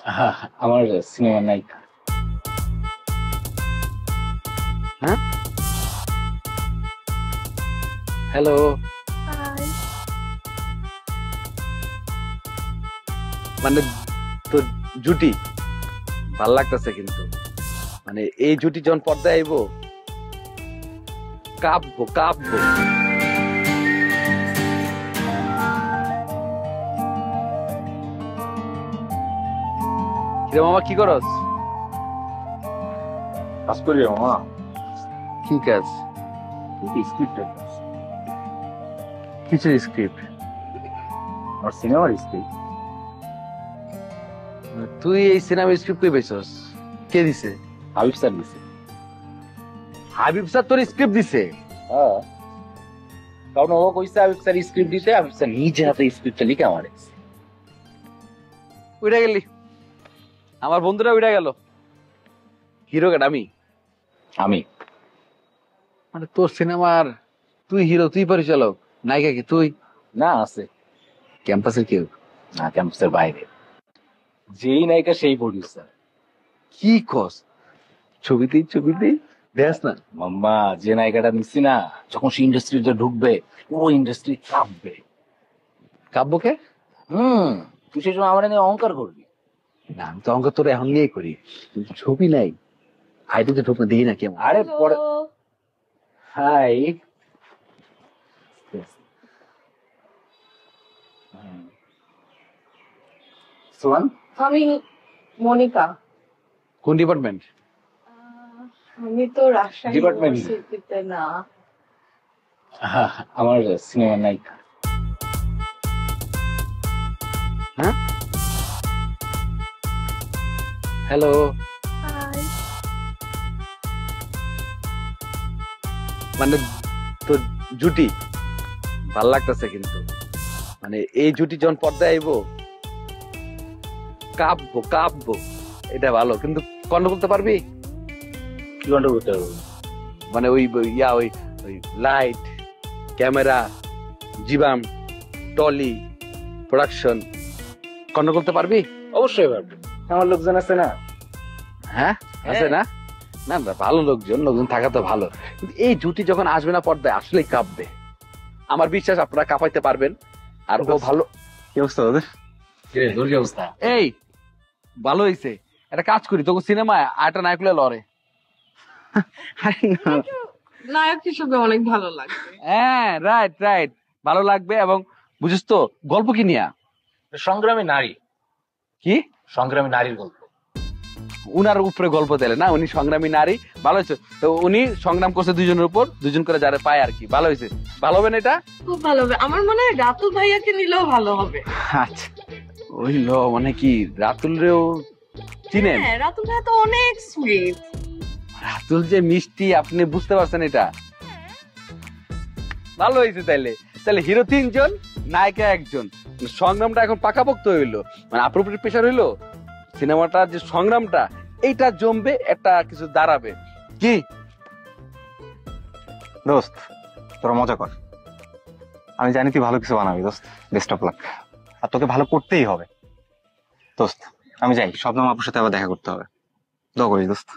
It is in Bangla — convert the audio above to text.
আমার সিনেমার নায়িকা। হ্যাঁ, হ্যালো। হাই। মানে তোর জুটি ভাল লাগতেছে, কিন্তু মানে এই জুটি যখন পর্দায় আইবো কাঁপবো কাঁপবো। মামা কি করস? কাজ করি মামা। কি কাজ? স্ক্রিপ্ট, কিসের স্ক্রিপ্ট? আমার সিনেমার স্ক্রিপ্ট। তুই এই সিনেমার স্ক্রিপ্ট কই পাইছস? কে দিছে? হাবিব স্যার দিছে। হাবিব স্যার তোর স্ক্রিপ্ট দিছে? হ্যাঁ, কারণ ও কইছে হাবিব স্যার স্ক্রিপ্ট দিতে, হাবিব স্যার নিজে হাতে স্ক্রিপ্টটা লিখে আমার। উইড়া গেলি, আমার বন্ধুরা উইড়া গেল। হিরো কেন? আমি মানে তোর সিনেমার তুই হিরো, তুই পরিচালক, নায়িকা কি তুই? না, আছে ক্যাম্পাসের কেউ? না, ক্যাম্পাসের বাইরে। যেই নায়িকা সেই প্রডিউসার। কি কস? ছবিতেই দেখ না মাম্মা, যে নায়িকাটা নিচ্ছি না, যখন সে ইন্ডাস্ট্রিতে ঢুকবে পুরো ইন্ডাস্ট্রি কাঁপবে। কাব্যকে? তুই সেই সময় আমার নিয়ে অহংকার করবি। না, আমি তো অঙ্ক তোর এখন নিয়েই করি, কিন্তু ছবি নাই। আইডিতে ঢুকলে দেখি না কেমন। আরে পরে। হাই। সোহান, আমি মনিকা। কোন ডিপার্টমেন্ট? আমি তো রাজশাহী Department. ইউনিভার্সিটিতে না। আমার সিনেমার নায়িকা। হ্যাঁ, হ্যালো। হাই। মানে তোর জুটি ভাল লাগতেছে, কিন্তু মানে এই জুটি যখন পর্দায় আইবো কাঁপবো কাঁপবো। এটা ভালো, কিন্তু কন্ট্রোল করতে পারবি? কি কন্ট্রোল করতে হবে? মানে ওই ওই লাইট, ক্যামেরা, জীবাম, টলি, প্রোডাকশন কন্ট্রোল করতে পারবি? অবশ্যই পারবে, আমার লোকজন আছে না। হ্যাঁ, আছে না? না না, ভালো লোকজন থাকা তো ভালো, কিন্তু এই জুটি যখন আসবে না পর্দায় আসলেই কাঁপবে। আমার বিশ্বাস আপনারা কাঁপাইতে পারবেন। আর ও ভালো। কি অবস্থা ওদের? তোর কি অবস্থা? এই ভালো হয়েছে, একটা কাজ করি, তোকে সিনেমায় আরেকটা নায়ক লরে। নায়ক হিসেবে অনেক ভালো লাগবে। হ্যাঁ, রাইট, ভালো লাগবে। এবং বুঝিস তো গল্প কি নিয়া? সংগ্রামী নারী। কি সংগ্রামী নারীর গল্প। উনার উপরে গল্প দিলে না, উনি সংগ্রামী নারী। ভালো হয়েছে তো, উনি সংগ্রাম করছে দুজনের উপর, দুজন করে যারা পায় আর কি। ভালো হয়েছে, ভালো হবে না এটা? খুব ভালো হবে। আমার মনে হয় রাতুল ভাইয়াকে নিলেও ভালো হবে। আচ্ছা, ওই লো, মানে কি রাতুল রেও চিনেন? হ্যাঁ, রাতুল ভাইয়া তো অনেক সুইট। রাতুল যে মিষ্টি, আপনি বুঝতে পারছেন এটা? ভালো হয়েছে। তাইলে হিরো 3 জন, নায়িকা 1 জন। সংগ্রামটা এখন পাকাপোক্ত হইলো, মানে আপনার উপরে প্রেশার হইলো। সিনেমাটা যে সংগ্রামটা এইটা জমবে, একটা কিছু দাঁড়াবে। কি দোস্ত, তোরা মজা কর। আমি জানি তুই ভালো কিছু বানাবি দোস্ত। Best of luck. আর তোকে ভালো করতেই হবে দোস্ত। আমি যাই, শবনম আপুর সাথে আবার দেখা করতে হবে। দোয়া করিস দোস্ত।